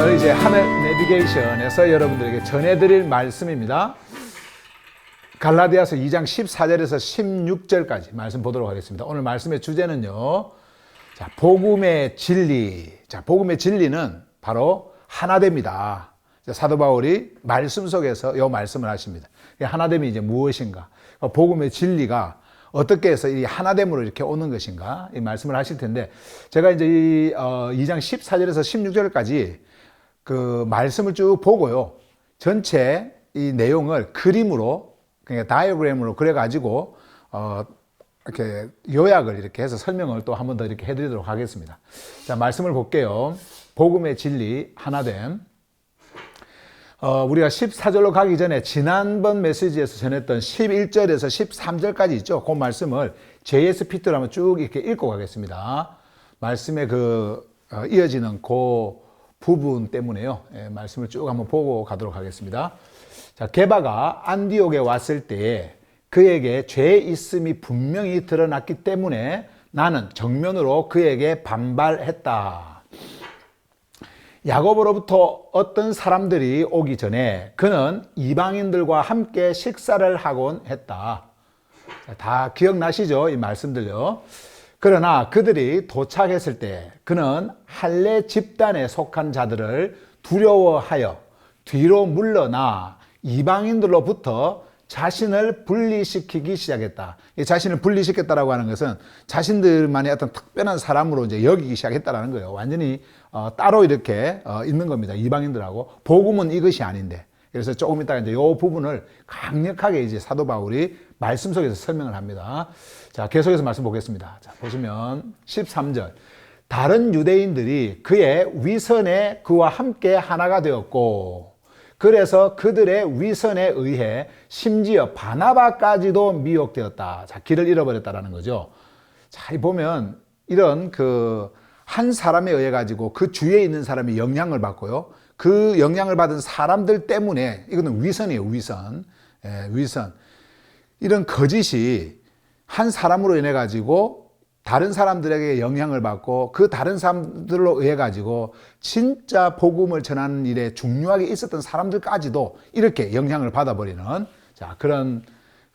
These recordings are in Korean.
오늘 이제 하늘 내비게이션에서 여러분들에게 전해드릴 말씀입니다. 갈라디아서 2장 14절에서 16절까지 말씀 보도록 하겠습니다. 오늘 말씀의 주제는요, 자, 복음의 진리. 자, 복음의 진리는 바로 하나됨이다. 사도 바울이 말씀 속에서 이 말씀을 하십니다. 하나됨이 이제 무엇인가? 복음의 진리가 어떻게 해서 이 하나됨으로 이렇게 오는 것인가? 이 말씀을 하실 텐데, 제가 이제 이 2장 14절에서 16절까지 그 말씀을 쭉 보고요, 전체 이 내용을 그림으로, 그러니까 다이어그램으로 그려가지고 이렇게 요약을 이렇게 해서 설명을 또 한 번 더 이렇게 해드리도록 하겠습니다. 자, 말씀을 볼게요. 복음의 진리, 하나됨. 우리가 14절로 가기 전에 지난번 메시지에서 전했던 11절에서 13절까지 있죠. 그 말씀을 JS 피트로 한번 쭉 이렇게 읽고 가겠습니다. 말씀에 이어지는 그 부분 때문에요. 말씀을 쭉 한번 보고 가도록 하겠습니다. 자, 게바가 안디옥에 왔을 때에 그에게 죄의 있음이 분명히 드러났기 때문에 나는 정면으로 그에게 반발했다. 야고보로부터 어떤 사람들이 오기 전에 그는 이방인들과 함께 식사를 하곤 했다. 다 기억나시죠? 이 말씀들요. 그러나 그들이 도착했을 때 그는 할례 집단에 속한 자들을 두려워하여 뒤로 물러나 이방인들로부터 자신을 분리시키기 시작했다. 이 자신을 분리시켰다라고 하는 것은 자신들만의 어떤 특별한 사람으로 이제 여기기 시작했다라는 거예요. 완전히 따로 이렇게 있는 겁니다. 이방인들하고. 복음은 이것이 아닌데. 그래서 조금 이따가 이제 이 부분을 강력하게 이제 사도 바울이 말씀 속에서 설명을 합니다. 자, 계속해서 말씀 보겠습니다. 자, 보시면 13절. 다른 유대인들이 그의 위선에 그와 함께 하나가 되었고, 그래서 그들의 위선에 의해 심지어 바나바까지도 미혹되었다. 자, 길을 잃어버렸다라는 거죠. 자, 보면 이런 한 사람에 의해 가지고 그 주위에 있는 사람이 영향을 받고요. 그 영향을 받은 사람들 때문에, 이거는 위선이에요, 위선. 위선. 이런 거짓이 한 사람으로 인해 가지고 다른 사람들에게 영향을 받고 그 다른 사람들로 의해 가지고 진짜 복음을 전하는 일에 중요하게 있었던 사람들까지도 이렇게 영향을 받아버리는, 자, 그런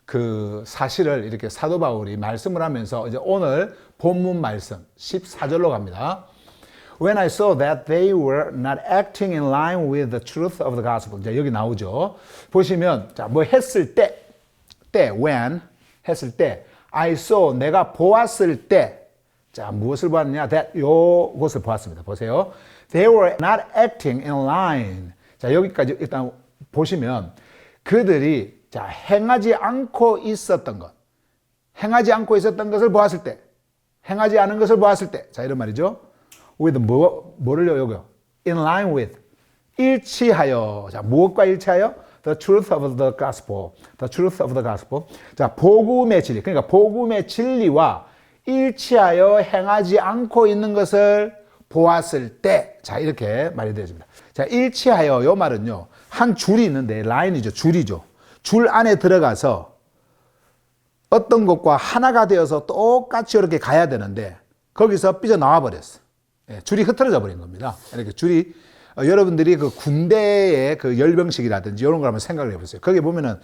그 사실을 이렇게 사도 바울이 말씀을 하면서 이제 오늘 본문 말씀 14절로 갑니다. When I saw that they were not acting in line with the truth of the gospel. 이제 여기 나오죠. 보시면, 자, 뭐 했을 때, when 했을 때, I saw, 내가 보았을 때, 자, 무엇을 보았느냐? that, 요것을 보았습니다. 보세요. They were not acting in line. 자, 여기까지 일단 보시면, 그들이, 자, 행하지 않고 있었던 것. 행하지 않고 있었던 것을 보았을 때, 행하지 않은 것을 보았을 때, 자, 이런 말이죠. with 뭐를요, 여기요? in line with. 일치하여. 자, 무엇과 일치하여? The truth of the gospel. The truth of the gospel. 자, 복음의 진리. 그러니까 복음의 진리와 일치하여 행하지 않고 있는 것을 보았을 때. 자, 이렇게 말이 되어집니다. 자, 일치하여, 요 말은요, 한 줄이 있는데, 라인이죠. 줄이죠. 줄 안에 들어가서 어떤 것과 하나가 되어서 똑같이 이렇게 가야 되는데, 거기서 삐져나와 버렸어. 줄이 흐트러져 버린 겁니다. 이렇게 줄이, 여러분들이 그 군대의 그 열병식이라든지 이런 걸 한번 생각을 해보세요. 거기 보면은,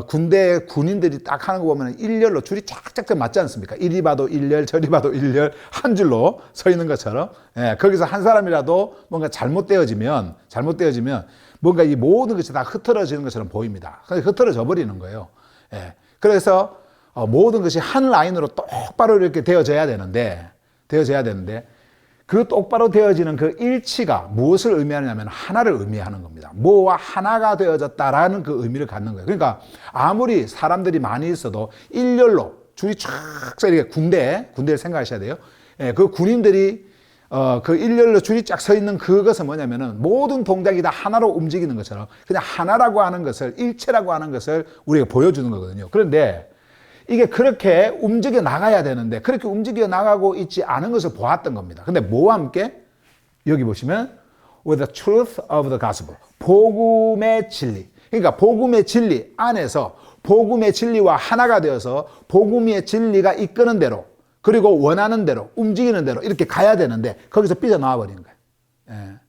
군대 군인들이 딱 하는 거 보면은 일렬로 줄이 쫙쫙 맞지 않습니까? 이리 봐도 일렬, 저리 봐도 일렬, 한 줄로 서 있는 것처럼. 거기서 한 사람이라도 뭔가 잘못되어지면 뭔가 이 모든 것이 다 흐트러지는 것처럼 보입니다. 흐트러져 버리는 거예요. 그래서 모든 것이 한 라인으로 똑바로 이렇게 되어져야 되는데, 그 똑바로 되어지는 그 일치가 무엇을 의미하냐면 하나를 의미하는 겁니다. 뭐와 하나가 되어졌다라는 그 의미를 갖는 거예요. 그러니까 아무리 사람들이 많이 있어도 일렬로 줄이 쫙 서 이렇게 군대를 생각하셔야 돼요. 그 군인들이 그 일렬로 줄이 쫙 서 있는 그것은 뭐냐면은 모든 동작이 다 하나로 움직이는 것처럼 그냥 하나라고 하는 것을, 일체라고 하는 것을 우리가 보여주는 거거든요. 그런데 이게 그렇게 움직여 나가야 되는데 그렇게 움직여 나가고 있지 않은 것을 보았던 겁니다. 근데 뭐와 함께? 여기 보시면 with the truth of the gospel. 복음의 진리. 그러니까 복음의 진리 안에서 복음의 진리와 하나가 되어서 복음의 진리가 이끄는 대로, 그리고 원하는 대로, 움직이는 대로 이렇게 가야 되는데 거기서 삐져나와 버리는 거예요.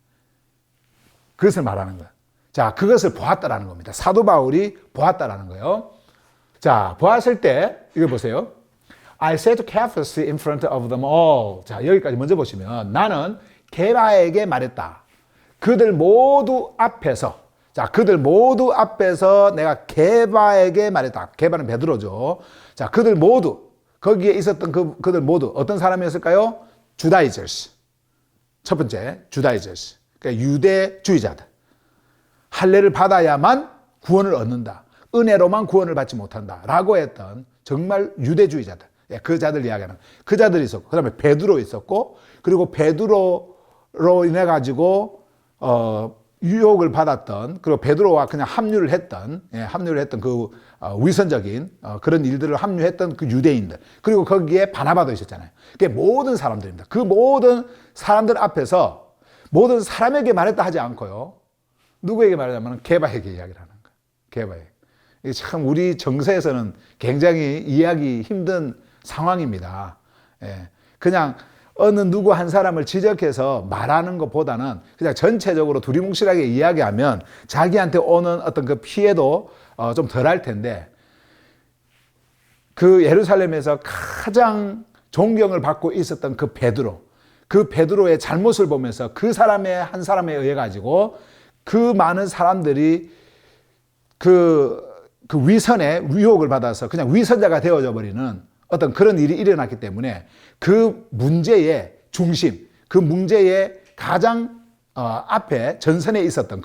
그것을 말하는 거예요. 자, 그것을 보았다라는 겁니다. 사도 바울이 보았다라는 거예요. 자, 보았을 때 이거 보세요. I said to Cephas in front of them all. 자, 여기까지 먼저 보시면 나는 게바에게 말했다. 그들 모두 앞에서. 자, 그들 모두 앞에서 내가 게바에게 말했다. 게바는 베드로죠. 자, 그들 모두 거기에 있었던 그들 모두 어떤 사람이었을까요? 주다이저스. 첫 번째, 주다이저스. 그러니까 유대주의자들. 할례를 받아야만 구원을 얻는다. 은혜로만 구원을 받지 못한다. 라고 했던 정말 유대주의자들. 그 자들 이야기하는. 그 자들이 있었고, 그 다음에 베드로 있었고, 그리고 베드로로 인해 가지고, 유혹을 받았던, 그리고 베드로와 그냥 합류를 했던 그 위선적인 그런 일들을 합류했던 그 유대인들. 그리고 거기에 바나바도 있었잖아요. 그게 모든 사람들입니다. 그 모든 사람들 앞에서 모든 사람에게 말했다 하지 않고요. 누구에게 말하냐면 게바에게 이야기를 하는 거예요. 게바에게. 이게 참 우리 정서에서는 굉장히 이해하기 힘든 상황입니다. 예. 그냥 어느 누구 한 사람을 지적해서 말하는 것보다는 그냥 전체적으로 두리뭉실하게 이야기하면 자기한테 오는 어떤 그 피해도 좀 덜할 텐데, 그 예루살렘에서 가장 존경을 받고 있었던 그 베드로의 잘못을 보면서 그 사람의 한 사람에 의해 가지고 그 많은 사람들이 그 위선의 유혹을 받아서 그냥 위선자가 되어져 버리는 어떤 그런 일이 일어났기 때문에 그 문제의 중심, 그 문제의 가장 앞에 전선에 있었던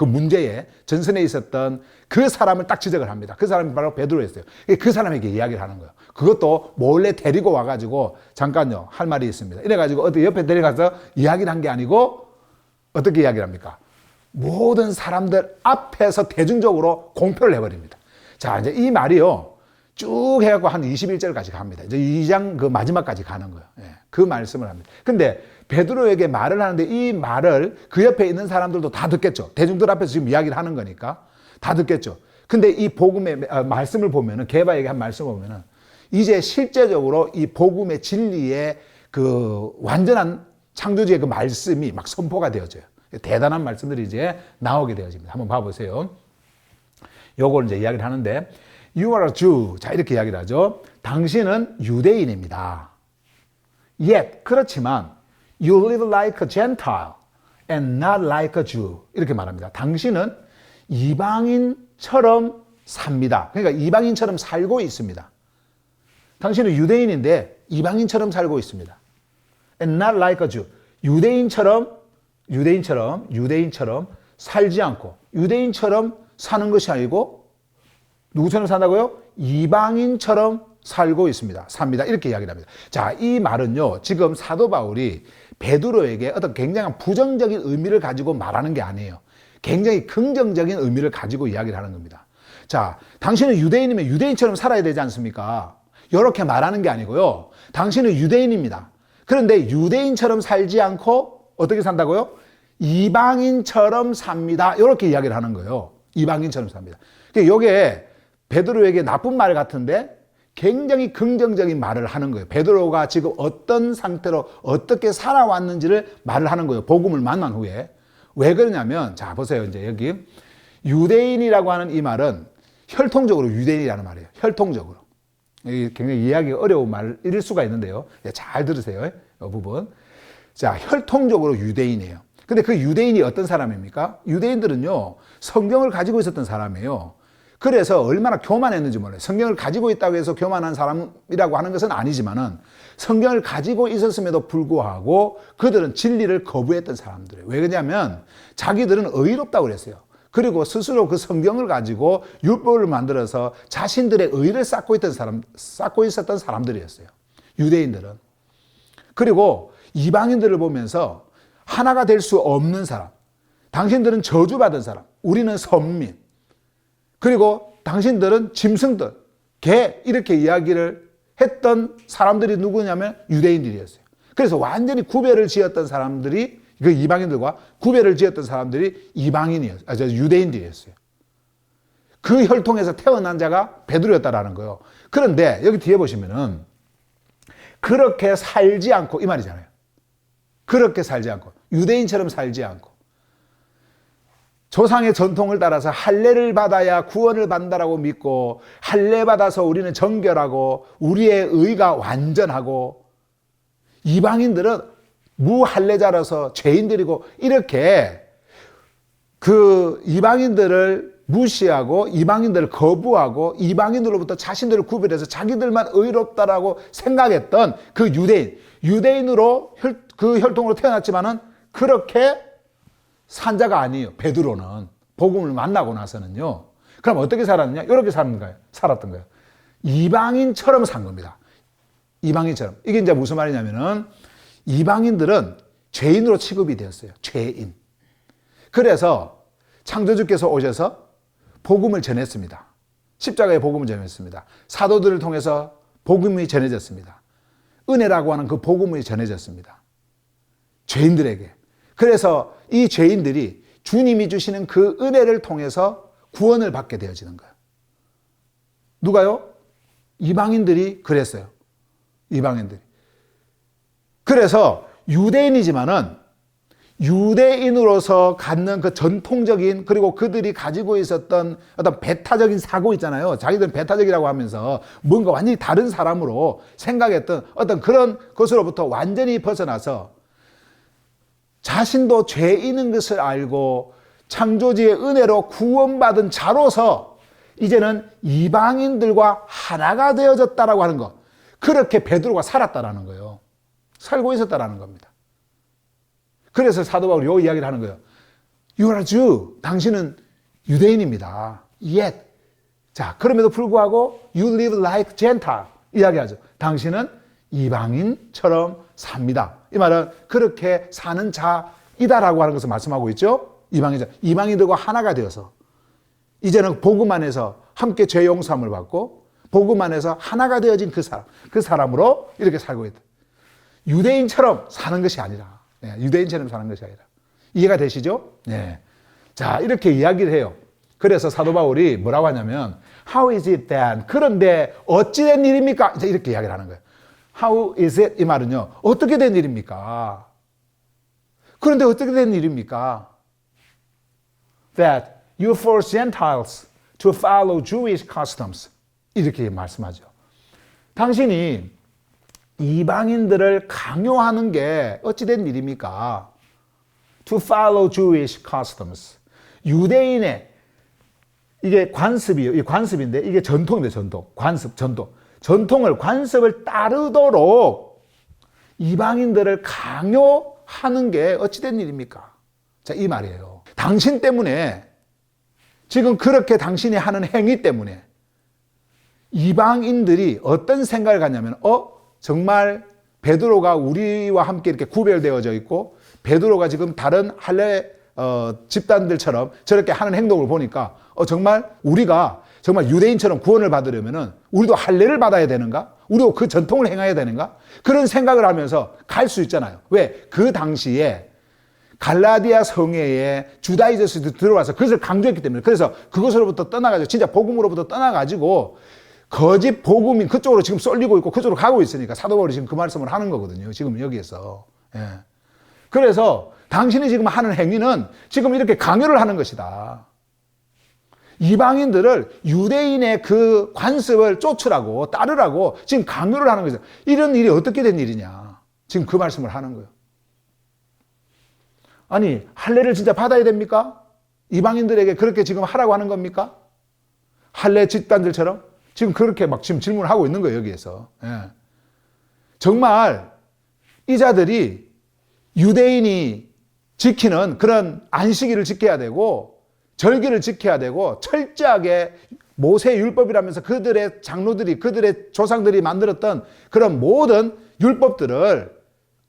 그 사람을 딱 지적을 합니다. 그 사람이 바로 베드로였어요. 그 사람에게 이야기를 하는 거예요. 그것도 몰래 데리고 와가지고 잠깐요, 할 말이 있습니다. 이래가지고 어디 옆에 데려가서 이야기를 한 게 아니고 어떻게 이야기를 합니까? 모든 사람들 앞에서 대중적으로 공표를 해버립니다. 자, 이제 이 말이요, 쭉 해갖고 한 21절까지 갑니다. 이제 2장 그 마지막까지 가는 거예요. 예, 그 말씀을 합니다. 근데 베드로에게 말을 하는데 이 말을 그 옆에 있는 사람들도 다 듣겠죠. 대중들 앞에서 지금 이야기를 하는 거니까 다 듣겠죠. 근데 이 복음의 말씀을 보면은, 게바에게 한 말씀을 보면은 이제 실제적으로 이 복음의 진리의 그 완전한 창조주의 그 말씀이 막 선포가 되어져요. 대단한 말씀들이 이제 나오게 되어집니다. 한번 봐보세요. 요걸 이제 이야기를 하는데, You are a Jew. 자, 이렇게 이야기를 하죠. 당신은 유대인입니다. Yet, 그렇지만, You live like a Gentile and not like a Jew. 이렇게 말합니다. 당신은 이방인처럼 삽니다. 그러니까 이방인처럼 살고 있습니다. 당신은 유대인인데 이방인처럼 살고 있습니다. And not like a Jew. 유대인처럼 살지 않고, 유대인처럼 사는 것이 아니고, 누구처럼 산다고요? 이방인처럼 살고 있습니다. 삽니다. 이렇게 이야기를 합니다. 자, 이 말은요, 지금 사도 바울이 베드로에게 어떤 굉장한 부정적인 의미를 가지고 말하는 게 아니에요. 굉장히 긍정적인 의미를 가지고 이야기를 하는 겁니다. 자, 당신은 유대인이면 유대인처럼 살아야 되지 않습니까? 이렇게 말하는 게 아니고요. 당신은 유대인입니다. 그런데 유대인처럼 살지 않고 어떻게 산다고요? 이방인처럼 삽니다. 이렇게 이야기를 하는 거예요. 이방인처럼 삽니다. 이게 베드로에게 나쁜 말 같은데 굉장히 긍정적인 말을 하는 거예요. 베드로가 지금 어떤 상태로 어떻게 살아왔는지를 말을 하는 거예요. 복음을 만난 후에. 왜 그러냐면, 자, 보세요. 이제 여기 유대인이라고 하는 이 말은 혈통적으로 유대인이라는 말이에요. 혈통적으로. 굉장히 이해하기가 어려운 말일 수가 있는데요. 잘 들으세요. 이 부분. 자, 혈통적으로 유대인이에요. 근데 그 유대인이 어떤 사람입니까? 유대인들은요, 성경을 가지고 있었던 사람이에요. 그래서 얼마나 교만했는지 몰라요. 성경을 가지고 있다고 해서 교만한 사람이라고 하는 것은 아니지만은, 성경을 가지고 있었음에도 불구하고 그들은 진리를 거부했던 사람들이에요. 왜 그러냐면 자기들은 의롭다고 그랬어요. 그리고 스스로 그 성경을 가지고 율법을 만들어서 자신들의 의를 쌓고 있었던 사람들이었어요. 유대인들은. 그리고 이방인들을 보면서 하나가 될 수 없는 사람, 당신들은 저주받은 사람, 우리는 선민, 그리고 당신들은 짐승들, 개, 이렇게 이야기를 했던 사람들이 누구냐면 유대인들이었어요. 그래서 완전히 구별을 지었던 사람들이, 그 이방인들과 구별을 지었던 사람들이 유대인들이었어요. 그 혈통에서 태어난 자가 베드로였다라는 거예요. 그런데 여기 뒤에 보시면은 그렇게 살지 않고, 이 말이잖아요. 그렇게 살지 않고, 유대인처럼 살지 않고, 조상의 전통을 따라서 할례를 받아야 구원을 받는다라고 믿고 할례 받아서 우리는 정결하고 우리의 의가 완전하고 이방인들은 무할례자라서 죄인들이고 이렇게 그 이방인들을 무시하고 이방인들을 거부하고 이방인들로부터 자신들을 구별해서 자기들만 의롭다라고 생각했던 그 유대인으로 그 혈통으로 태어났지만은 그렇게 산 자가 아니에요. 베드로는 복음을 만나고 나서는요. 그럼 어떻게 살았느냐? 이렇게 살았던 거예요. 이방인처럼 산 겁니다. 이방인처럼. 이게 이제 무슨 말이냐면은 이방인들은 죄인으로 취급이 되었어요. 죄인. 그래서 창조주께서 오셔서 복음을 전했습니다. 십자가의 복음을 전했습니다. 사도들을 통해서 복음이 전해졌습니다. 은혜라고 하는 그 복음이 전해졌습니다. 죄인들에게. 그래서 이 죄인들이 주님이 주시는 그 은혜를 통해서 구원을 받게 되어지는 거예요. 누가요? 이방인들이 그랬어요. 이방인들이. 그래서 유대인이지만은 유대인으로서 갖는 그 전통적인 그리고 그들이 가지고 있었던 어떤 배타적인 사고 있잖아요. 자기들은 배타적이라고 하면서 뭔가 완전히 다른 사람으로 생각했던 어떤 그런 것으로부터 완전히 벗어나서 자신도 죄인인 것을 알고 창조주의 은혜로 구원받은 자로서 이제는 이방인들과 하나가 되어졌다라고 하는 것. 그렇게 베드로가 살았다라는 거예요. 살고 있었다라는 겁니다. 그래서 사도 바울이 이 이야기를 하는 거예요. You are Jew. 당신은 유대인입니다. Yet. 자, 그럼에도 불구하고 You live like Gentile. 이야기하죠. 당신은 이방인처럼 삽니다. 이 말은 그렇게 사는 자이다라고 하는 것을 말씀하고 있죠. 이방인들과 하나가 되어서 이제는 복음 안에서 함께 죄 용서함을 받고 복음 안에서 하나가 되어진 그 사람으로 이렇게 살고 있다. 유대인처럼 사는 것이 아니라 유대인처럼 사는 것이 아니라 이해가 되시죠? 네. 자, 이렇게 이야기를 해요. 그래서 사도 바울이 뭐라고 하냐면 How is it then? 그런데 어찌된 일입니까? 이렇게 이야기를 하는 거예요. How is it? 이 말은요. 어떻게 된 일입니까? 그런데 어떻게 된 일입니까? That you force Gentiles to follow Jewish customs. 이렇게 말씀하죠. 당신이 이방인들을 강요하는 게 어찌된 일입니까? To follow Jewish customs. 유대인의 이게 관습이에요. 이 관습인데 이게 전통입니다. 전통. 관습을 따르도록 이방인들을 강요하는 게 어찌된 일입니까? 자, 이 말이에요. 당신 때문에 지금 그렇게 당신이 하는 행위 때문에 이방인들이 어떤 생각을 갖냐면 정말 베드로가 우리와 함께 이렇게 구별되어져 있고 베드로가 지금 다른 할례 집단들처럼 저렇게 하는 행동을 보니까 정말 우리가 정말 유대인처럼 구원을 받으려면은 우리도 할례를 받아야 되는가? 우리도 그 전통을 행해야 되는가? 그런 생각을 하면서 갈 수 있잖아요. 왜? 그 당시에 갈라디아 성회에 주다이저스도 들어와서 그것을 강조했기 때문에 그래서 그것으로부터 떠나가지고 진짜 복음으로부터 떠나가지고 거짓 복음인 그쪽으로 지금 쏠리고 있고 그쪽으로 가고 있으니까 사도 바울이 지금 그 말씀을 하는 거거든요. 지금 여기에서. 예. 그래서 당신이 지금 하는 행위는 지금 이렇게 강요를 하는 것이다. 이방인들을 유대인의 그 관습을 쫓으라고 따르라고 지금 강요를 하는 거죠. 이런 일이 어떻게 된 일이냐. 지금 그 말씀을 하는 거예요. 아니 할례를 진짜 받아야 됩니까? 이방인들에게 그렇게 지금 하라고 하는 겁니까? 할례 집단들처럼? 지금 그렇게 막 지금 질문을 하고 있는 거예요, 여기에서. 예. 정말 이 자들이 유대인이 지키는 그런 안식일을 지켜야 되고 절기를 지켜야 되고 철저하게 모세 율법이라면서 그들의 장로들이 그들의 조상들이 만들었던 그런 모든 율법들을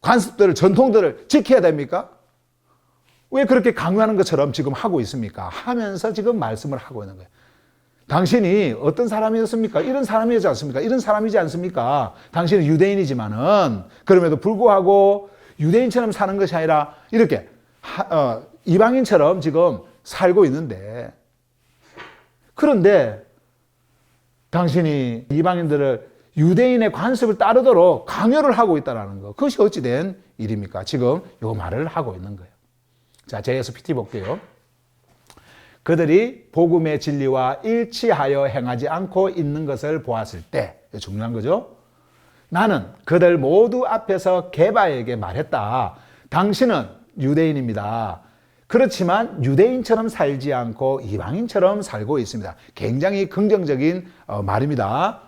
관습들을 전통들을 지켜야 됩니까? 왜 그렇게 강요하는 것처럼 지금 하고 있습니까? 하면서 지금 말씀을 하고 있는 거예요. 당신이 어떤 사람이었습니까? 이런 사람이지 않습니까? 이런 사람이지 않습니까? 당신은 유대인이지만은 그럼에도 불구하고 유대인처럼 사는 것이 아니라 이렇게 이방인처럼 지금 살고 있는데 그런데 당신이 이방인들을 유대인의 관습을 따르도록 강요를 하고 있다는 것. 그것이 어찌된 일입니까? 지금 이 말을 하고 있는 거예요. 자, JSPT 볼게요. 그들이 복음의 진리와 일치하여 행하지 않고 있는 것을 보았을 때, 중요한 거죠. 나는 그들 모두 앞에서 게바에게 말했다. 당신은 유대인입니다. 그렇지만 유대인처럼 살지 않고 이방인처럼 살고 있습니다. 굉장히 긍정적인 말입니다.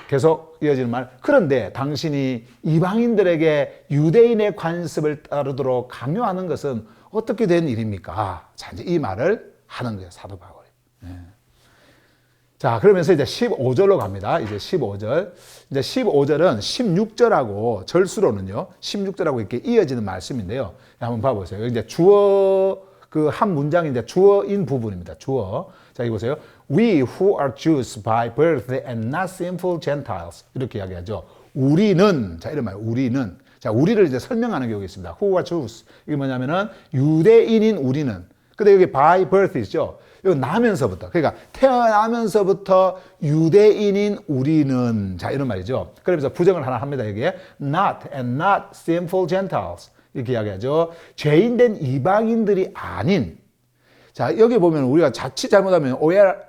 계속 이어지는 말. 그런데 당신이 이방인들에게 유대인의 관습을 따르도록 강요하는 것은 어떻게 된 일입니까? 자, 이제 이 말을 하는 거예요, 사도 바울이. 네. 자, 그러면서 이제 15절로 갑니다. 이제 15절. 이제 15절은 16절하고 절수로는요, 16절하고 이렇게 이어지는 말씀인데요. 한번 봐보세요. 이제 주어, 그 한 문장이 이제 주어인 부분입니다. 주어. 자, 여기 보세요. We who are Jews by birth and not sinful Gentiles. 이렇게 이야기하죠. 우리는, 자, 이런 말, 우리는. 자, 우리를 이제 설명하는 게 여기 있습니다. Who are Jews. 이게 뭐냐면은 유대인인 우리는. 근데 여기 by birth 있죠. 이거 나면서부터. 그러니까 태어나면서부터 유대인인 우리는. 자, 이런 말이죠. 그러면서 부정을 하나 합니다. 여기에. Not and not sinful Gentiles. 이렇게 이야기하죠. 죄인된 이방인들이 아닌. 자, 여기 보면 우리가 자칫 잘못하면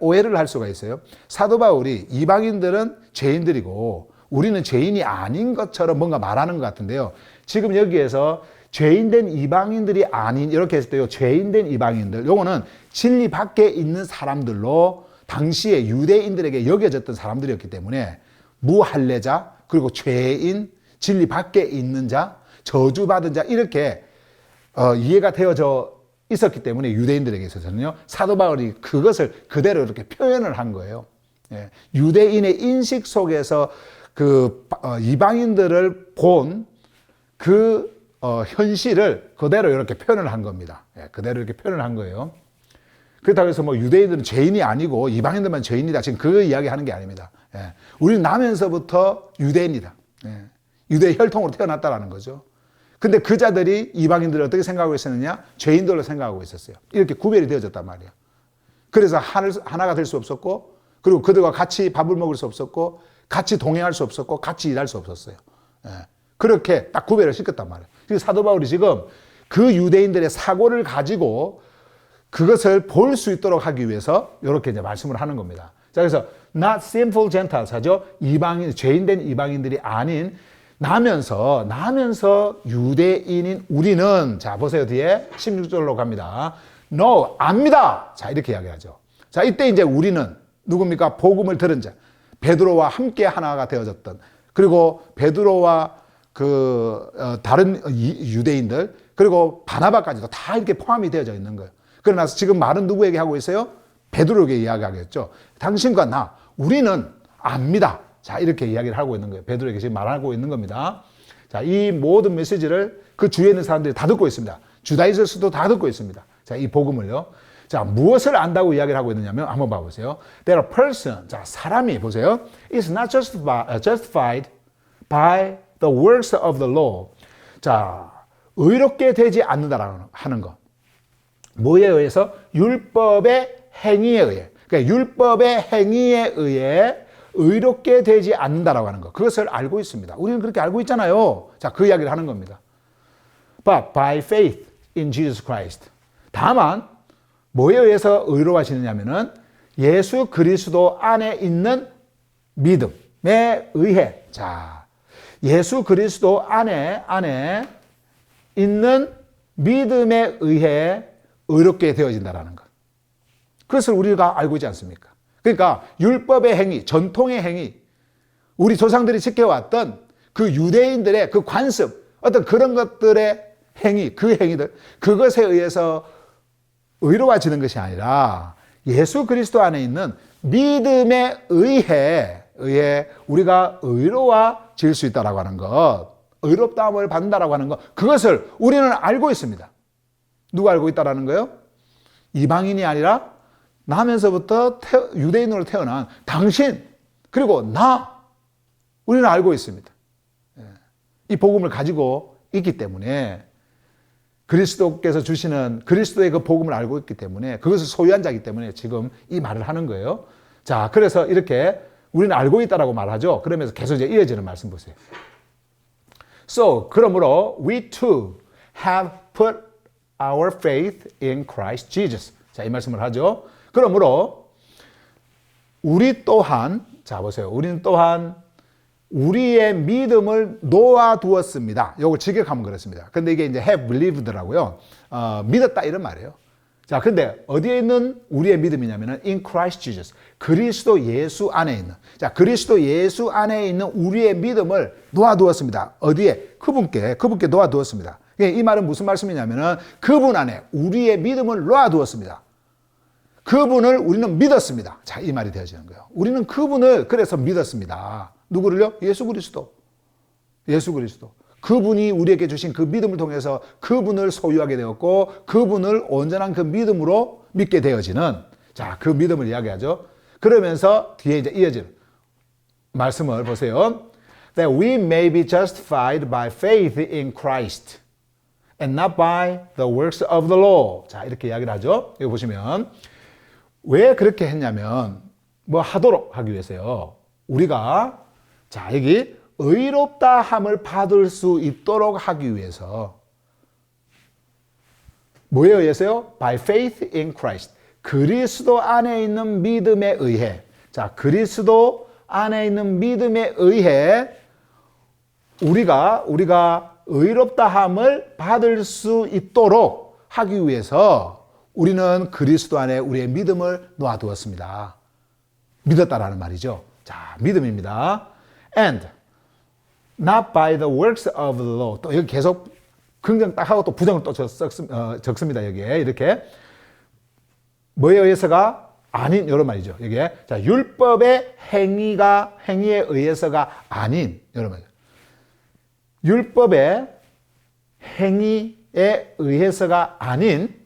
오해를 할 수가 있어요. 사도 바울이 이방인들은 죄인들이고 우리는 죄인이 아닌 것처럼 뭔가 말하는 것 같은데요. 지금 여기에서 죄인된 이방인들이 아닌, 이렇게 했을 때요, 죄인된 이방인들, 요거는 진리 밖에 있는 사람들로 당시에 유대인들에게 여겨졌던 사람들이었기 때문에 무할례자, 그리고 죄인, 진리 밖에 있는 자, 저주받은 자, 이렇게 이해가 되어져 있었기 때문에 유대인들에게 있어서는요, 사도 바울이 그것을 그대로 이렇게 표현을 한 거예요. 예, 유대인의 인식 속에서 그 이방인들을 본 그 현실을 그대로 이렇게 표현을 한 겁니다. 예, 그대로 이렇게 표현을 한 거예요. 그렇다고 해서 뭐 유대인들은 죄인이 아니고 이방인들만 죄인이다. 지금 그 이야기 하는 게 아닙니다. 예, 우리는 나면서부터 유대인이다. 예, 유대 혈통으로 태어났다라는 거죠. 근데 그 자들이 이방인들을 어떻게 생각하고 있었느냐? 죄인들로 생각하고 있었어요. 이렇게 구별이 되어졌단 말이에요. 그래서 하나가 될 수 없었고, 그리고 그들과 같이 밥을 먹을 수 없었고, 같이 동행할 수 없었고, 같이 일할 수 없었어요. 예. 그렇게 딱 구별을 시켰단 말이에요. 그래서 사도 바울이 지금 그 유대인들의 사고를 가지고 그것을 볼 수 있도록 하기 위해서 이렇게 이제 말씀을 하는 겁니다. 자, 그래서 not sinful Gentiles 하죠. 이방인, 죄인된 이방인들이 아닌 나면서 유대인인 우리는, 자, 보세요. 뒤에 16절로 갑니다. No, 압니다. 자, 이렇게 이야기하죠. 자, 이때 이제 우리는 누굽니까? 복음을 들은 자. 베드로와 함께 하나가 되어졌던, 그리고 베드로와 다른 유대인들, 그리고 바나바까지도 다 이렇게 포함이 되어져 있는 거예요. 그러나 지금 말은 누구에게 하고 있어요? 베드로에게 이야기하겠죠. 당신과 나, 우리는 압니다. 자, 이렇게 이야기를 하고 있는 거예요. 베드로에게 지금 말하고 있는 겁니다. 자, 이 모든 메시지를 그 주위에 있는 사람들이 다 듣고 있습니다. 주다이스도 다 듣고 있습니다. 자, 이 복음을요. 자, 무엇을 안다고 이야기를 하고 있느냐면, 한번 봐보세요. That a person, 자, 사람이, 보세요. is not justified by the works of the law. 자, 의롭게 되지 않는다라는 하는 것. 뭐에 의해서? 율법의 행위에 의해. 그러니까 율법의 행위에 의해 의롭게 되지 않는다라고 하는 것. 그것을 알고 있습니다. 우리는 그렇게 알고 있잖아요. 자, 그 이야기를 하는 겁니다. But by faith in Jesus Christ. 다만 뭐에 의해서 의로워지느냐면은 예수 그리스도 안에 있는 믿음에 의해. 자, 예수 그리스도 안에 있는 믿음에 의해 의롭게 되어진다라는 것. 그것을 우리가 알고 있지 않습니까? 그러니까 율법의 행위, 전통의 행위, 우리 조상들이 지켜왔던 그 유대인들의 그 관습, 어떤 그런 것들의 행위, 그 행위들, 그것에 의해서 의로워지는 것이 아니라 예수 그리스도 안에 있는 믿음에 의해 우리가 의로워질 수 있다라고 하는 것, 의롭다함을 받는다라고 하는 것, 그것을 우리는 알고 있습니다. 누가 알고 있다라는 거예요? 이방인이 아니라 나면서부터 유대인으로 태어난 당신, 그리고 나, 우리는 알고 있습니다. 이 복음을 가지고 있기 때문에, 그리스도께서 주시는 그리스도의 그 복음을 알고 있기 때문에, 그것을 소유한 자이기 때문에 지금 이 말을 하는 거예요. 자, 그래서 이렇게 우리는 알고 있다라고 말하죠. 그러면서 계속 이제 이어지는 말씀 보세요. So, 그러므로 we too have put our faith in Christ Jesus. 자, 이 말씀을 하죠. 그러므로 우리 또한, 자 보세요. 우리는 또한 우리의 믿음을 놓아두었습니다. 요걸 직역하면 그렇습니다. 근데 이게 이제 have believed라고요. 믿었다 이런 말이에요. 자, 근데 어디에 있는 우리의 믿음이냐면은 in Christ Jesus. 그리스도 예수 안에 있는. 자, 그리스도 예수 안에 있는 우리의 믿음을 놓아두었습니다. 어디에? 그분께 놓아두었습니다. 이 말은 무슨 말씀이냐면은 그분 안에 우리의 믿음을 놓아두었습니다. 그분을 우리는 믿었습니다. 자, 이 말이 되어지는 거예요. 우리는 그분을 그래서 믿었습니다. 누구를요? 예수 그리스도. 예수 그리스도. 그분이 우리에게 주신 그 믿음을 통해서 그분을 소유하게 되었고 그분을 온전한 그 믿음으로 믿게 되어지는, 자, 그 믿음을 이야기하죠. 그러면서 뒤에 이제 이어지는 말씀을 보세요. That we may be justified by faith in Christ and not by the works of the law. 자, 이렇게 이야기를 하죠. 여기 보시면 왜 그렇게 했냐면 뭐 하도록 하기 위해서요. 우리가, 자, 여기 의롭다 함을 받을 수 있도록 하기 위해서 뭐에 의해서요? By faith in Christ. 그리스도 안에 있는 믿음에 의해. 자, 그리스도 안에 있는 믿음에 의해 우리가 의롭다 함을 받을 수 있도록 하기 위해서 우리는 그리스도 안에 우리의 믿음을 놓아두었습니다. 믿었다라는 말이죠. 자, 믿음입니다. And not by the works of the law. 또 여기 계속 긍정 딱 하고 또 부정을 또 적습니다. 여기에 이렇게 뭐에 의해서가 아닌 이런 말이죠. 여기에 자, 율법의 행위에 의해서가 아닌 이런 말이죠. 율법의 행위에 의해서가 아닌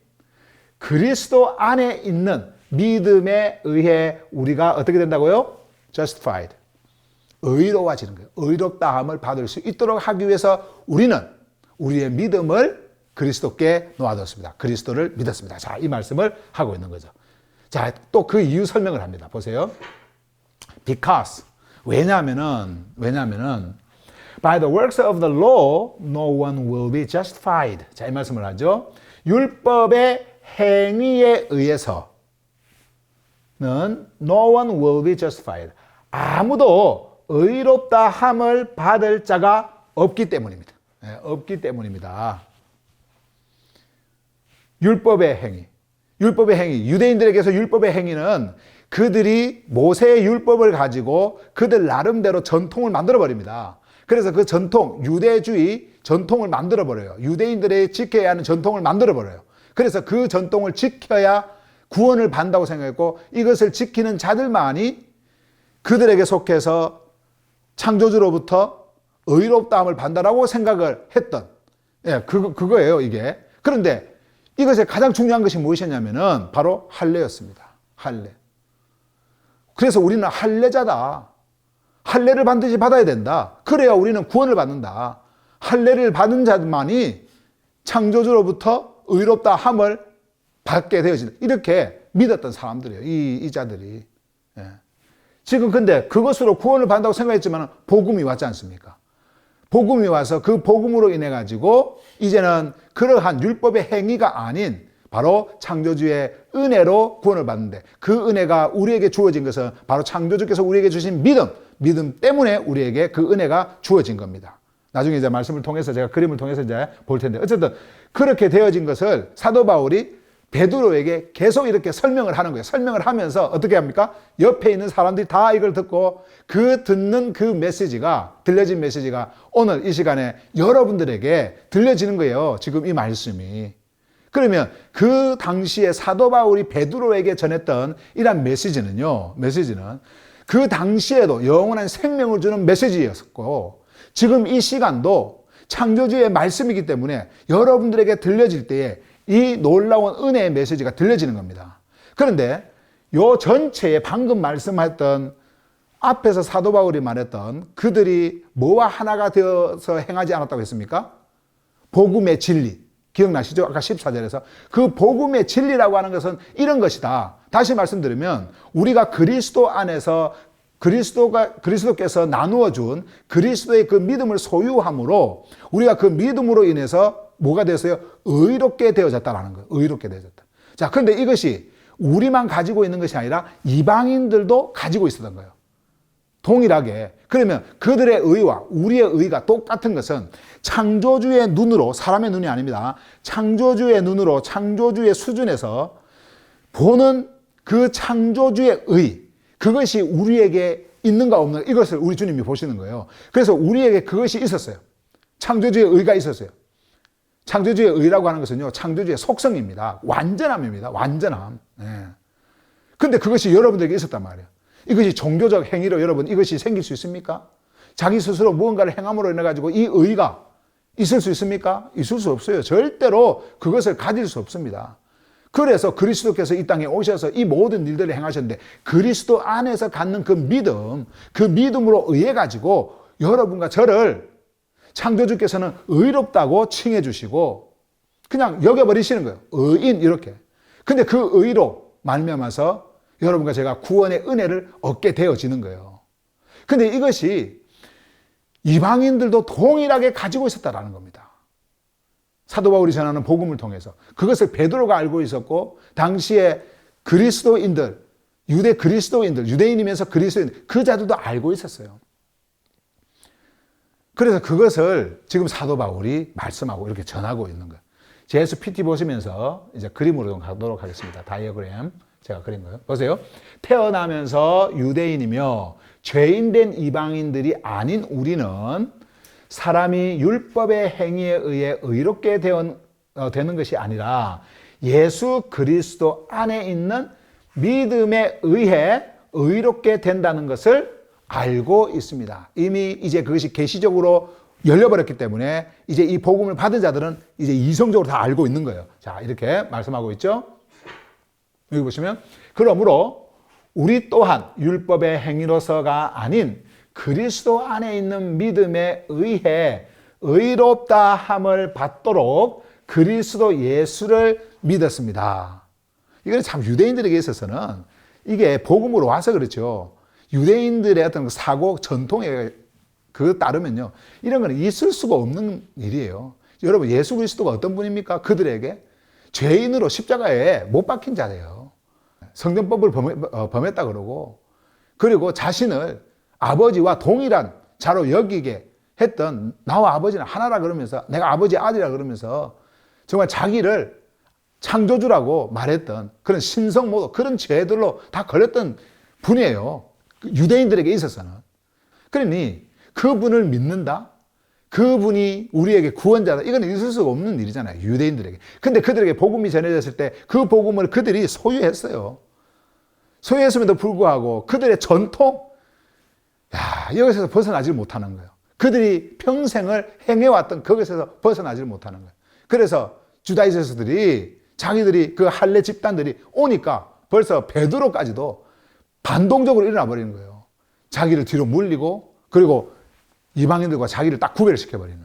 그리스도 안에 있는 믿음에 의해 우리가 어떻게 된다고요? Justified. 의로워지는 거예요. 의롭다함을 받을 수 있도록 하기 위해서 우리는 우리의 믿음을 그리스도께 놓아뒀습니다. 그리스도를 믿었습니다. 자, 이 말씀을 하고 있는 거죠. 자, 또 그 이유 설명을 합니다. 보세요. Because. 왜냐하면은 by the works of the law, no one will be justified. 자, 이 말씀을 하죠. 율법의 행위에 의해서는 no one will be justified. 아무도 의롭다 함을 받을 자가 없기 때문입니다. 네, 없기 때문입니다. 율법의 행위, 유대인들에게서 율법의 행위는 그들이 모세의 율법을 가지고 그들 나름대로 전통을 만들어 버립니다. 그래서 그 전통, 유대주의 전통을 만들어 버려요. 유대인들이 지켜야 하는 전통을 만들어 버려요. 그래서 그 전통을 지켜야 구원을 받는다고 생각했고 이것을 지키는 자들만이 그들에게 속해서 창조주로부터 의롭다함을 받는다라고 생각을 했던, 예, 그거예요, 이게. 그런데 이것의 가장 중요한 것이 무엇이냐면은 바로 할례였습니다. 할례. 그래서 우리는 할례자다. 할례를 반드시 받아야 된다. 그래야 우리는 구원을 받는다. 할례를 받은 자만이 창조주로부터 의롭다 함을 받게 되어진다. 이렇게 믿었던 사람들이에요. 이 자들이. 예. 지금 근데 그것으로 구원을 받는다고 생각했지만 복음이 왔지 않습니까? 복음이 와서 그 복음으로 인해 가지고 이제는 그러한 율법의 행위가 아닌 바로 창조주의 은혜로 구원을 받는데 그 은혜가 우리에게 주어진 것은 바로 창조주께서 우리에게 주신 믿음 때문에 우리에게 그 은혜가 주어진 겁니다. 나중에 이제 말씀을 통해서 제가 그림을 통해서 이제 볼 텐데 어쨌든 그렇게 되어진 것을 사도 바울이 베드로에게 계속 이렇게 설명을 하는 거예요. 설명을 하면서 어떻게 합니까? 옆에 있는 사람들이 다 이걸 듣고 그 듣는 그 메시지가, 들려진 메시지가 오늘 이 시간에 여러분들에게 들려지는 거예요. 지금 이 말씀이. 그러면 그 당시에 사도 바울이 베드로에게 전했던 이런 메시지는 그 당시에도 영원한 생명을 주는 메시지였고 지금 이 시간도 창조주의 말씀이기 때문에 여러분들에게 들려질 때에 이 놀라운 은혜의 메시지가 들려지는 겁니다. 그런데 요 전체에 방금 말씀했던 앞에서 사도 바울이 말했던 그들이 뭐와 하나가 되어서 행하지 않았다고 했습니까? 복음의 진리. 기억나시죠? 아까 14절에서 그 복음의 진리라고 하는 것은 이런 것이다. 다시 말씀드리면 우리가 그리스도 안에서 그리스도께서 나누어 준 그리스도의 그 믿음을 소유함으로 우리가 그 믿음으로 인해서 뭐가 되었어요? 의롭게 되어졌다라는 거예요. 의롭게 되어졌다. 자, 그런데 이것이 우리만 가지고 있는 것이 아니라 이방인들도 가지고 있었던 거예요. 동일하게. 그러면 그들의 의와 우리의 의가 똑같은 것은 창조주의 눈으로, 사람의 눈이 아닙니다. 창조주의 눈으로, 창조주의 수준에서 보는 그 창조주의 의, 그것이 우리에게 있는가 없는가, 이것을 우리 주님이 보시는 거예요. 그래서 우리에게 그것이 있었어요. 창조주의 의가 있었어요. 창조주의 의라고 하는 것은요, 창조주의 속성입니다. 완전함입니다. 완전함. 근데 그것이 여러분들에게 있었단 말이에요. 이것이 종교적 행위로 여러분, 이것이 생길 수 있습니까? 자기 스스로 무언가를 행함으로 인해가지고 이 의가 있을 수 있습니까? 있을 수 없어요. 절대로 그것을 가질 수 없습니다. 그래서 그리스도께서 이 땅에 오셔서 이 모든 일들을 행하셨는데, 그리스도 안에서 갖는 그 믿음, 그 믿음으로 의해 가지고 여러분과 저를 창조주께서는 의롭다고 칭해 주시고 그냥 여겨버리시는 거예요. 의인, 이렇게. 근데 그 의로 말미암아서 여러분과 제가 구원의 은혜를 얻게 되어지는 거예요. 근데 이것이 이방인들도 동일하게 가지고 있었다라는 겁니다. 사도 바울이 전하는 복음을 통해서 그것을 베드로가 알고 있었고, 당시에 그리스도인들, 유대 그리스도인들, 유대인이면서 그리스도인, 그 자들도 알고 있었어요. 그래서 그것을 지금 사도 바울이 말씀하고 이렇게 전하고 있는 거예요. JS PT 보시면서 이제 그림으로 좀 가도록 하겠습니다. 다이어그램 제가 그린 거예요. 보세요. 태어나면서 유대인이며 죄인된 이방인들이 아닌 우리는 사람이 율법의 행위에 의해 의롭게 되는 것이 아니라 예수 그리스도 안에 있는 믿음에 의해 의롭게 된다는 것을 알고 있습니다. 이미 이제 그것이 계시적으로 열려버렸기 때문에 이제 이 복음을 받은 자들은 이제 이성적으로 다 알고 있는 거예요. 자, 이렇게 말씀하고 있죠. 여기 보시면, 그러므로 우리 또한 율법의 행위로서가 아닌 그리스도 안에 있는 믿음에 의해 의롭다 함을 받도록 그리스도 예수를 믿었습니다. 이건 참 유대인들에게 있어서는 이게 복음으로 와서 그렇죠. 유대인들의 어떤 사고 전통에 그 따르면요, 이런 거는 있을 수가 없는 일이에요. 여러분, 예수 그리스도가 어떤 분입니까? 그들에게 죄인으로 십자가에 못 박힌 자예요. 성전법을 범했다 그러고, 그리고 자신을 아버지와 동일한 자로 여기게 했던, 나와 아버지는 하나라 그러면서, 내가 아버지의 아들이라 그러면서 정말 자기를 창조주라고 말했던 그런 신성모독, 그런 죄들로 다 걸렸던 분이에요. 유대인들에게 있어서는. 그러니 그분을 믿는다? 그분이 우리에게 구원자다? 이건 있을 수가 없는 일이잖아요. 유대인들에게. 근데 그들에게 복음이 전해졌을 때 그 복음을 그들이 소유했어요. 소유했음에도 불구하고 그들의 전통, 여기서 벗어나지 못하는 거예요. 그들이 평생을 행해왔던 그것에서 벗어나지 못하는 거예요. 그래서 주다이스트들이, 자기들이 그 할례 집단들이 오니까 벌써 베드로까지도 반동적으로 일어나 버리는 거예요. 자기를 뒤로 물리고, 그리고 이방인들과 자기를 딱 구별시켜버리는.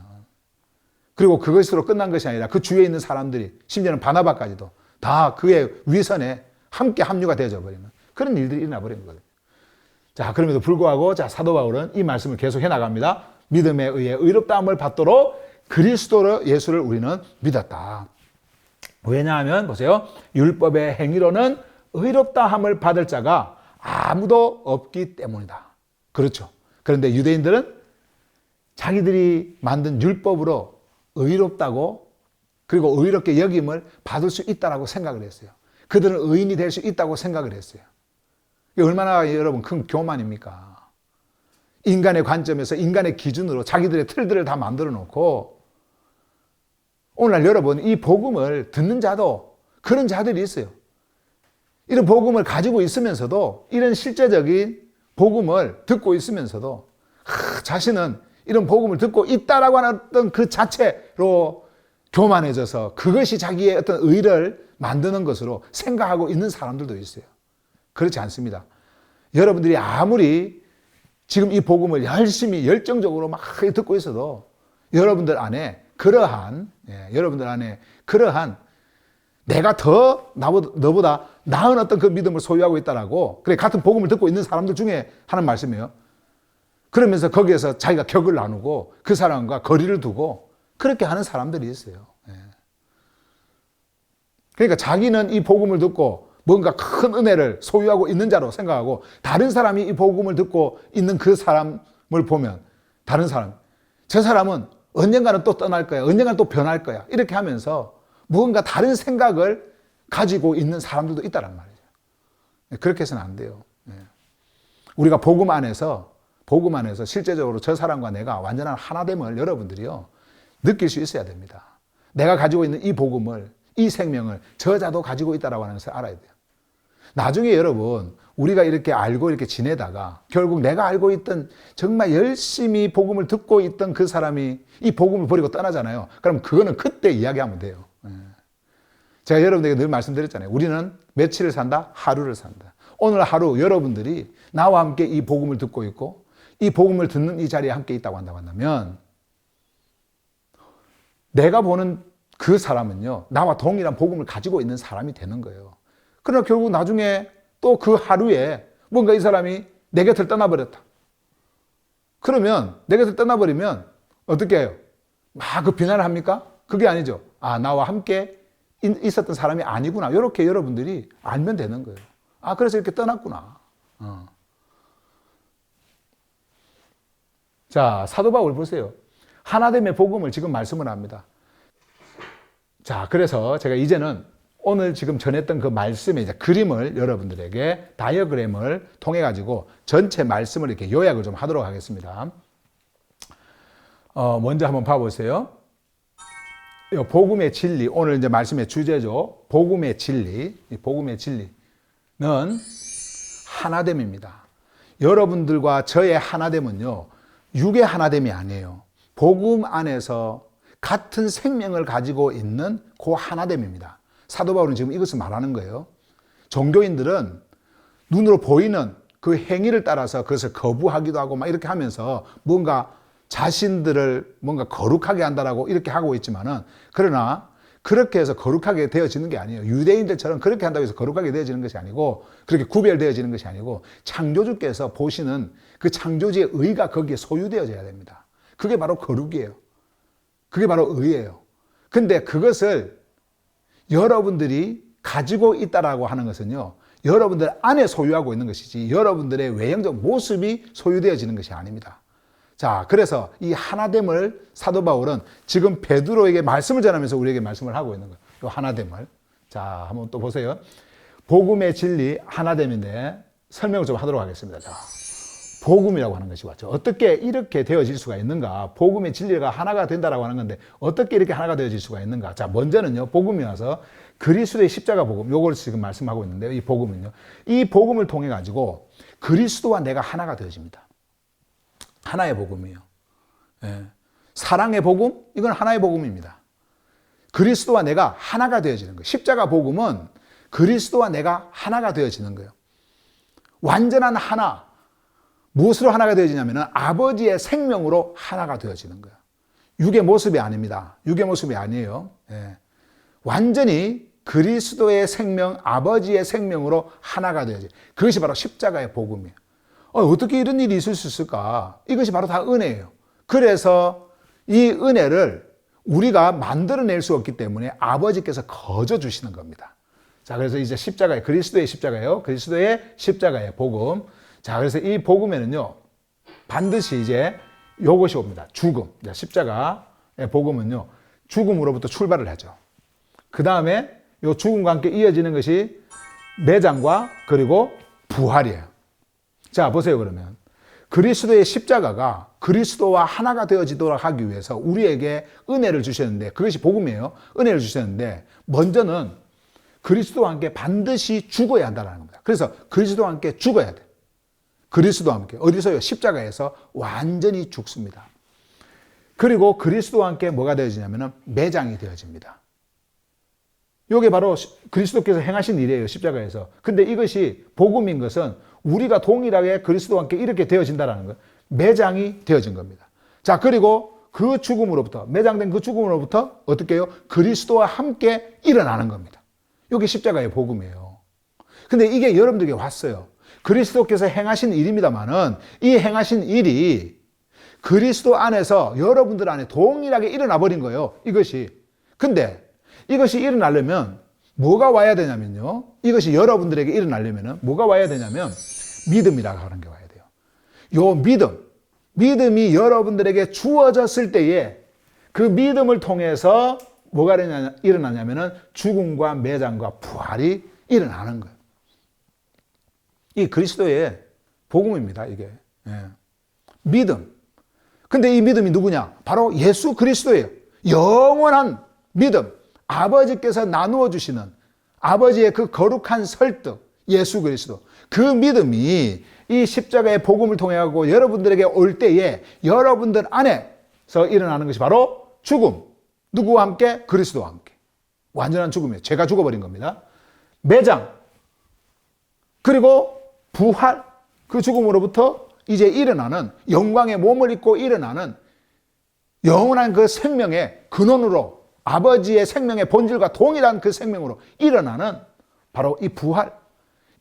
그리고 그것으로 끝난 것이 아니라 그 주위에 있는 사람들이, 심지어는 바나바까지도 다 그의 위선에 함께 합류가 되어져 버리는 그런 일들이 일어나 버리는 거예요. 자, 그럼에도 불구하고 사도 바울은 이 말씀을 계속 해나갑니다. 믿음에 의해 의롭다함을 받도록 그리스도 예수를 우리는 믿었다. 왜냐하면 보세요. 율법의 행위로는 의롭다함을 받을 자가 아무도 없기 때문이다. 그렇죠. 그런데 유대인들은 자기들이 만든 율법으로 의롭다고, 그리고 의롭게 여김을 받을 수 있다고 생각을 했어요. 그들은 의인이 될 수 있다고 생각을 했어요. 이게 얼마나 여러분 큰 교만입니까? 인간의 관점에서, 인간의 기준으로 자기들의 틀들을 다 만들어 놓고, 오늘날 여러분 이 복음을 듣는 자도 그런 자들이 있어요. 이런 복음을 가지고 있으면서도, 이런 실제적인 복음을 듣고 있으면서도 자신은 이런 복음을 듣고 있다라고 하는 어떤 그 자체로 교만해져서 그것이 자기의 어떤 의를 만드는 것으로 생각하고 있는 사람들도 있어요. 그렇지 않습니다. 여러분들이 아무리 지금 이 복음을 열심히 열정적으로 막 듣고 있어도 여러분들 안에 그러한 내가 더 너보다 나은 어떤 그 믿음을 소유하고 있다라고, 그래, 같은 복음을 듣고 있는 사람들 중에 하는 말씀이에요. 그러면서 거기에서 자기가 격을 나누고 그 사람과 거리를 두고 그렇게 하는 사람들이 있어요. 그러니까 자기는 이 복음을 듣고 뭔가 큰 은혜를 소유하고 있는 자로 생각하고 다른 사람이 이 복음을 듣고 있는 그 사람을 보면 다른 사람, 저 사람은 언젠가는 또 떠날 거야. 언젠가는 또 변할 거야. 이렇게 하면서 무언가 다른 생각을 가지고 있는 사람들도 있다란 말이죠. 그렇게 해서는 안 돼요. 우리가 복음 안에서 실제적으로 저 사람과 내가 완전한 하나됨을 여러분들이요 느낄 수 있어야 됩니다. 내가 가지고 있는 이 복음을, 이 생명을 저자도 가지고 있다라고 하는 것을 알아야 돼요. 나중에 여러분 우리가 이렇게 알고 이렇게 지내다가 결국 내가 알고 있던 정말 열심히 복음을 듣고 있던 그 사람이 이 복음을 버리고 떠나잖아요. 그럼 그거는 그때 이야기하면 돼요. 제가 여러분들에게 늘 말씀드렸잖아요. 우리는 며칠을 산다? 하루를 산다. 오늘 하루 여러분들이 나와 함께 이 복음을 듣고 있고 이 복음을 듣는 이 자리에 함께 있다고 한다면 내가 보는 그 사람은요 나와 동일한 복음을 가지고 있는 사람이 되는 거예요. 그러나 결국 나중에 또 그 하루에 뭔가 이 사람이 내 곁을 떠나버렸다. 그러면 내 곁을 떠나버리면 어떻게 해요? 막 그 비난을 합니까? 그게 아니죠. 아, 나와 함께 있었던 사람이 아니구나. 이렇게 여러분들이 알면 되는 거예요. 아, 그래서 이렇게 떠났구나. 자, 사도 바울 보세요. 하나됨의 복음을 지금 말씀을 합니다. 자, 그래서 제가 이제는 오늘 지금 전했던 그 말씀의 이제 그림을 여러분들에게 다이어그램을 통해 가지고 전체 말씀을 이렇게 요약을 좀 하도록 하겠습니다. 먼저 한번 봐보세요. 복음의 진리, 오늘 이제 말씀의 주제죠. 복음의 진리, 이 복음의 진리는 하나됨입니다. 여러분들과 저의 하나됨은요, 육의 하나됨이 아니에요. 복음 안에서 같은 생명을 가지고 있는 그 하나됨입니다. 사도 바울은 지금 이것을 말하는 거예요. 종교인들은 눈으로 보이는 그 행위를 따라서 그것을 거부하기도 하고 막 이렇게 하면서 뭔가 자신들을 뭔가 거룩하게 한다라고 이렇게 하고 있지만은 그러나 그렇게 해서 거룩하게 되어지는 게 아니에요. 유대인들처럼 그렇게 한다고 해서 거룩하게 되어지는 것이 아니고 그렇게 구별되어지는 것이 아니고 창조주께서 보시는 그 창조주의 의가 거기에 소유되어져야 됩니다. 그게 바로 거룩이에요. 그게 바로 의예요. 근데 그것을 여러분들이 가지고 있다라고 하는 것은요, 여러분들 안에 소유하고 있는 것이지 여러분들의 외형적 모습이 소유되어지는 것이 아닙니다. 자, 그래서 이 하나됨을 사도 바울은 지금 베드로에게 말씀을 전하면서 우리에게 말씀을 하고 있는 거예요. 이 하나됨을. 자, 한번 또 보세요. 복음의 진리 하나됨인데 설명을 좀 하도록 하겠습니다. 자, 복음이라고 하는 것이 왔죠. 어떻게 이렇게 되어질 수가 있는가? 복음의 진리가 하나가 된다라고 하는 건데 어떻게 이렇게 하나가 되어질 수가 있는가? 자, 먼저는요, 복음이 와서 그리스도의 십자가 복음, 요걸 지금 말씀하고 있는데요. 이 복음은요, 이 복음을 통해 가지고 그리스도와 내가 하나가 되어집니다. 하나의 복음이에요. 예. 사랑의 복음, 이건 하나의 복음입니다. 그리스도와 내가 하나가 되어지는 거예요. 십자가 복음은 그리스도와 내가 하나가 되어지는 거예요. 완전한 하나. 무엇으로 하나가 되어지냐면 아버지의 생명으로 하나가 되어지는 거예요. 육의 모습이 아닙니다. 육의 모습이 아니에요. 예. 완전히 그리스도의 생명, 아버지의 생명으로 하나가 되어져요. 그것이 바로 십자가의 복음이에요. 어떻게 이런 일이 있을 수 있을까? 이것이 바로 다 은혜예요. 그래서 이 은혜를 우리가 만들어낼 수 없기 때문에 아버지께서 거저 주시는 겁니다. 자, 그래서 이제 십자가의, 그리스도의 십자가예요. 그리스도의 십자가의 복음. 자, 그래서 이 복음에는요, 반드시 이제 요것이 옵니다. 죽음. 십자가의 복음은요, 죽음으로부터 출발을 하죠. 그 다음에 요 죽음과 함께 이어지는 것이 매장과 그리고 부활이에요. 자, 보세요, 그러면. 그리스도의 십자가가 그리스도와 하나가 되어지도록 하기 위해서 우리에게 은혜를 주셨는데, 그것이 복음이에요. 은혜를 주셨는데, 먼저는 그리스도와 함께 반드시 죽어야 한다는 겁니다. 그래서 그리스도와 함께 죽어야 돼. 그리스도와 함께. 어디서요? 십자가에서 완전히 죽습니다. 그리고 그리스도와 함께 뭐가 되어지냐면 매장이 되어집니다. 이게 바로 그리스도께서 행하신 일이에요. 십자가에서. 근데 이것이 복음인 것은 우리가 동일하게 그리스도와 함께 이렇게 되어진다는 거예요. 매장이 되어진 겁니다. 자, 그리고 그 죽음으로부터, 매장된 그 죽음으로부터 어떻게 해요? 그리스도와 함께 일어나는 겁니다. 이게 십자가의 복음이에요. 근데 이게 여러분들에게 왔어요. 그리스도께서 행하신 일입니다만은 이 행하신 일이 그리스도 안에서 여러분들 안에 동일하게 일어나 버린 거예요. 이것이. 근데 이것이 일어나려면 뭐가 와야 되냐면요. 이것이 여러분들에게 일어나려면 뭐가 와야 되냐면 믿음이라고 하는 게 와야 돼요. 요 믿음이 여러분들에게 주어졌을 때에 그 믿음을 통해서 뭐가 일어나냐면은 죽음과 매장과 부활이 일어나는 거예요. 이 그리스도의 복음입니다, 이게. 예. 믿음. 근데 이 믿음이 누구냐? 바로 예수 그리스도예요. 영원한 믿음. 아버지께서 나누어 주시는 아버지의 그 거룩한 설득, 예수 그리스도. 그 믿음이 이 십자가의 복음을 통해 하고 여러분들에게 올 때에 여러분들 안에서 일어나는 것이 바로 죽음. 누구와 함께? 그리스도와 함께. 완전한 죽음이에요. 죄가 죽어버린 겁니다. 매장. 그리고 부활. 그 죽음으로부터 이제 일어나는 영광의 몸을 입고 일어나는 영원한 그 생명의 근원으로 아버지의 생명의 본질과 동일한 그 생명으로 일어나는 바로 이 부활.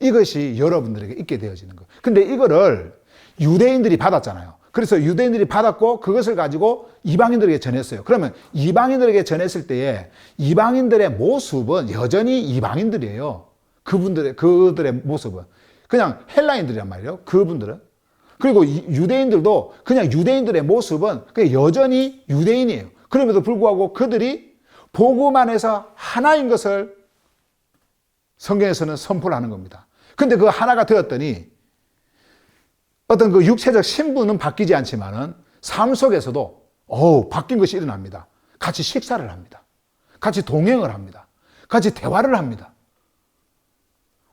이것이 여러분들에게 있게 되어지는 거예요. 근데 이거를 유대인들이 받았잖아요. 그래서 유대인들이 받았고 그것을 가지고 이방인들에게 전했어요. 그러면 이방인들에게 전했을 때에 이방인들의 모습은 여전히 이방인들이에요. 그들의 모습은. 그냥 헬라인들이란 말이에요. 그분들은. 그리고 유대인들도 그냥 유대인들의 모습은 그냥 여전히 유대인이에요. 그럼에도 불구하고 그들이 복음 안에서 하나인 것을 성경에서는 선포를 하는 겁니다. 근데 그 하나가 되었더니 어떤 그 육체적 신분은 바뀌지 않지만은 삶 속에서도 바뀐 것이 일어납니다. 같이 식사를 합니다. 같이 동행을 합니다. 같이 대화를 합니다.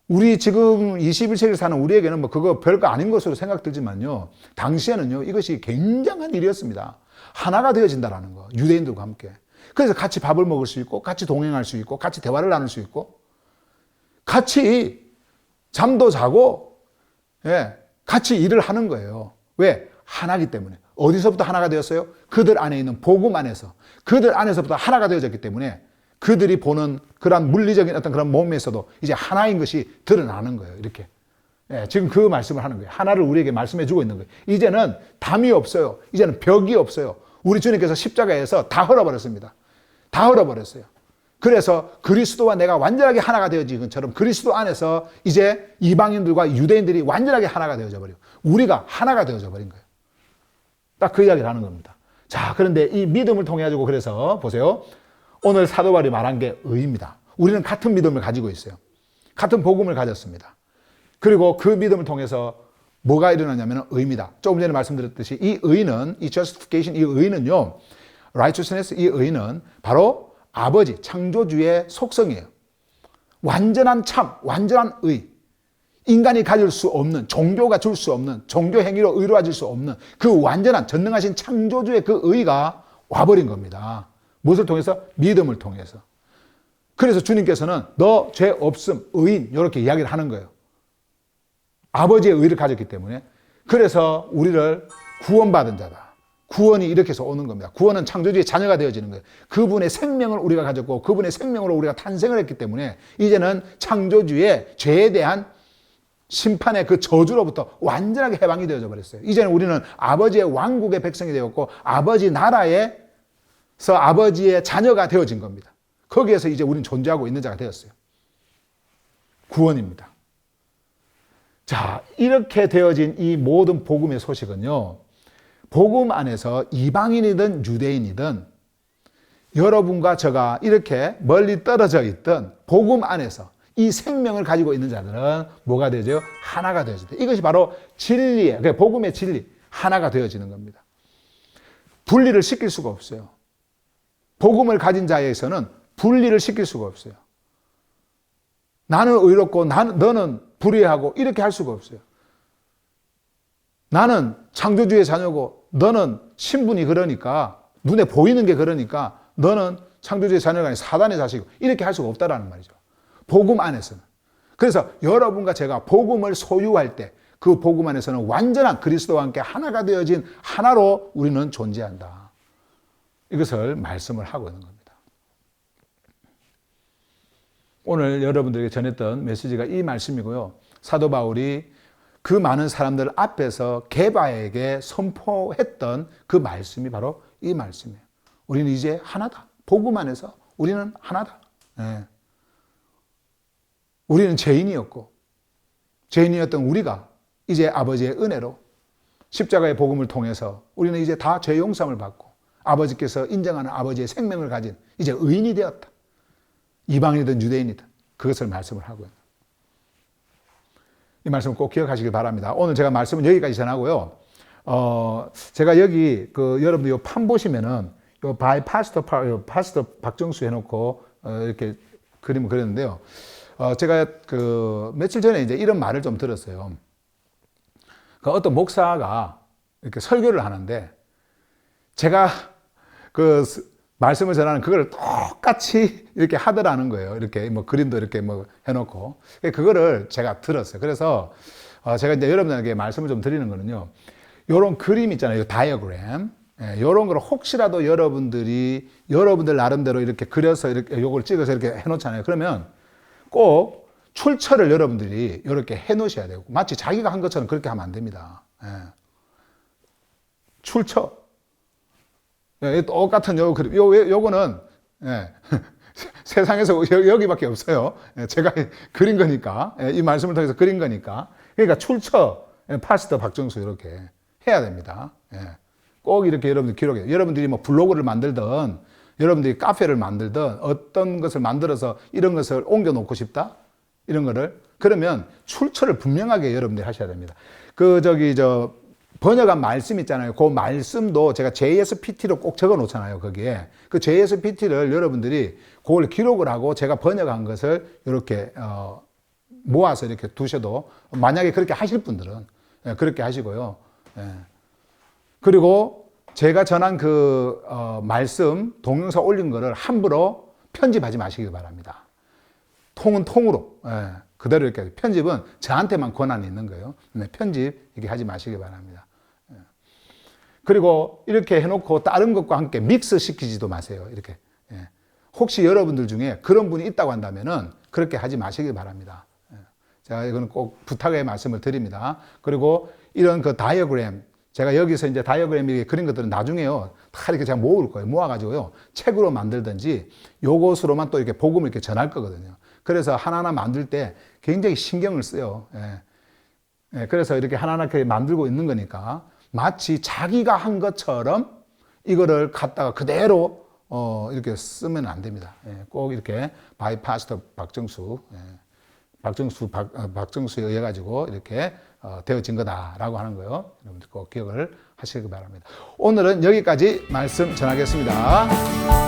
우리 지금 21세기를 사는 우리에게는 뭐 그거 별거 아닌 것으로 생각들지만요. 당시에는요, 이것이 굉장한 일이었습니다. 하나가 되어진다라는 거. 유대인들과 함께. 그래서 같이 밥을 먹을 수 있고, 같이 동행할 수 있고, 같이 대화를 나눌 수 있고, 같이 잠도 자고, 예, 같이 일을 하는 거예요. 왜? 하나기 때문에. 어디서부터 하나가 되었어요? 그들 안에 있는 복음 안에서. 그들 안에서부터 하나가 되어졌기 때문에 그들이 보는 그런 물리적인 어떤 그런 몸에서도 이제 하나인 것이 드러나는 거예요. 이렇게. 예, 지금 그 말씀을 하는 거예요. 하나를 우리에게 말씀해 주고 있는 거예요. 이제는 담이 없어요. 이제는 벽이 없어요. 우리 주님께서 십자가에서 다 헐어버렸습니다. 다 헐어버렸어요. 그래서 그리스도와 내가 완전하게 하나가 되어진 것처럼 그리스도 안에서 이제 이방인들과 유대인들이 완전하게 하나가 되어져 버려요. 우리가 하나가 되어져 버린 거예요. 딱 그 이야기를 하는 겁니다. 자, 그런데 이 믿음을 통해 가지고 그래서 보세요. 오늘 사도 바울이 말한 게 의입니다. 우리는 같은 믿음을 가지고 있어요. 같은 복음을 가졌습니다. 그리고 그 믿음을 통해서 뭐가 일어나냐면 의입니다. 조금 전에 말씀드렸듯이 이 의는, 이 justification, 이 의는요, righteousness, 이 의는 바로 아버지, 창조주의 속성이에요. 완전한 참, 완전한 의. 인간이 가질 수 없는, 종교가 줄 수 없는, 종교 행위로 의로워질 수 없는 그 완전한 전능하신 창조주의 그 의가 와버린 겁니다. 무엇을 통해서? 믿음을 통해서. 그래서 주님께서는 너 죄 없음, 의인 이렇게 이야기를 하는 거예요. 아버지의 의를 가졌기 때문에. 그래서 우리를 구원받은 자다. 구원이 이렇게 해서 오는 겁니다. 구원은 창조주의 자녀가 되어지는 거예요. 그분의 생명을 우리가 가졌고 그분의 생명으로 우리가 탄생을 했기 때문에 이제는 창조주의 죄에 대한 심판의 그 저주로부터 완전하게 해방이 되어져 버렸어요. 이제는 우리는 아버지의 왕국의 백성이 되었고 아버지 나라에서 아버지의 자녀가 되어진 겁니다. 거기에서 이제 우리는 존재하고 있는 자가 되었어요. 구원입니다. 자, 이렇게 되어진 이 모든 복음의 소식은요, 복음 안에서 이방인이든 유대인이든 여러분과 저가 이렇게 멀리 떨어져 있던 복음 안에서 이 생명을 가지고 있는 자들은 뭐가 되죠? 하나가 되어진다. 이것이 바로 진리예요. 그러니까 복음의 진리, 하나가 되어지는 겁니다. 분리를 시킬 수가 없어요. 복음을 가진 자에서는 분리를 시킬 수가 없어요. 나는 의롭고 너는 불의하고 이렇게 할 수가 없어요. 나는 창조주의 자녀고 너는 신분이 그러니까 눈에 보이는 게 그러니까 너는 창조주의 자녀가 아니라 사단의 자식이고 이렇게 할 수가 없다라는 말이죠. 복음 안에서는. 그래서 여러분과 제가 복음을 소유할 때 그 복음 안에서는 완전한 그리스도와 함께 하나가 되어진 하나로 우리는 존재한다. 이것을 말씀을 하고 있는 겁니다. 오늘 여러분들에게 전했던 메시지가 이 말씀이고요. 사도 바울이 그 많은 사람들 앞에서 게바에게 선포했던 그 말씀이 바로 이 말씀이에요. 우리는 이제 하나다. 복음 안에서 우리는 하나다. 네. 우리는 죄인이었던 우리가 이제 아버지의 은혜로 십자가의 복음을 통해서 우리는 이제 다 죄 용서함을 받고 아버지께서 인정하는 아버지의 생명을 가진 이제 의인이 되었다. 이방인이든 유대인이든 그것을 말씀을 하고요. 이 말씀을 꼭 기억하시길 바랍니다. 오늘 제가 말씀은 여기까지 전하고요. 제가 여기 여러분들 요 판 보시면은 요 바이 파스터 박정수 해놓고 이렇게 그림을 그렸는데요. 제가 며칠 전에 이제 이런 말을 좀 들었어요. 어떤 목사가 이렇게 설교를 하는데 제가 말씀을 전하는 그걸 똑같이 이렇게 하더라는 거예요. 이렇게 그림도 이렇게 해놓고. 그거를 제가 들었어요. 그래서 제가 이제 여러분들에게 말씀을 좀 드리는 거는요. 요런 그림 있잖아요. 다이어그램. 요런 걸 혹시라도 여러분들 나름대로 이렇게 그려서 이렇게 요걸 찍어서 이렇게 해놓잖아요. 그러면 꼭 출처를 여러분들이 이렇게 해놓으셔야 되고, 마치 자기가 한 것처럼 그렇게 하면 안 됩니다. 출처. 똑같은 요거는, 세상에서 여기밖에 없어요. 제가 그린 거니까, 이 말씀을 통해서 그린 거니까. 그러니까 출처, 파스터 박정수 이렇게 해야 됩니다. 꼭 이렇게 여러분들 기록해요. 여러분들이 블로그를 만들든, 여러분들이 카페를 만들든, 어떤 것을 만들어서 이런 것을 옮겨 놓고 싶다? 이런 거를. 그러면 출처를 분명하게 여러분들이 하셔야 됩니다. 번역한 말씀 있잖아요. 그 말씀도 제가 JSPT로 꼭 적어 놓잖아요. 거기에. 그 JSPT를 여러분들이 그걸 기록을 하고 제가 번역한 것을 이렇게, 모아서 이렇게 두셔도, 만약에 그렇게 하실 분들은, 그렇게 하시고요. 그리고 제가 전한 말씀, 동영상 올린 거를 함부로 편집하지 마시기 바랍니다. 통은 통으로. 그대로 이렇게. 편집은 저한테만 권한이 있는 거예요. 편집 이렇게 하지 마시기 바랍니다. 그리고 이렇게 해놓고 다른 것과 함께 믹스 시키지도 마세요. 이렇게. 혹시 여러분들 중에 그런 분이 있다고 한다면은 그렇게 하지 마시기 바랍니다. 제가 이거는 꼭 부탁의 말씀을 드립니다. 그리고 이런 다이어그램, 제가 여기서 이제 다이어그램 이렇게 그린 것들은 나중에요. 다 이렇게 제가 모을 거예요. 모아가지고요. 책으로 만들든지 요것으로만 또 이렇게 복음을 이렇게 전할 거거든요. 그래서 하나하나 만들 때 굉장히 신경을 써요. 그래서 이렇게 하나하나 이렇게 만들고 있는 거니까 마치 자기가 한 것처럼 이거를 갖다가 그대로 이렇게 쓰면 안 됩니다. 꼭 이렇게 바이 파스터 박정수, 박정수에 의해 가지고 이렇게 되어진 거다라고 하는 거요. 여러분들 꼭 기억을 하시기 바랍니다. 오늘은 여기까지 말씀 전하겠습니다.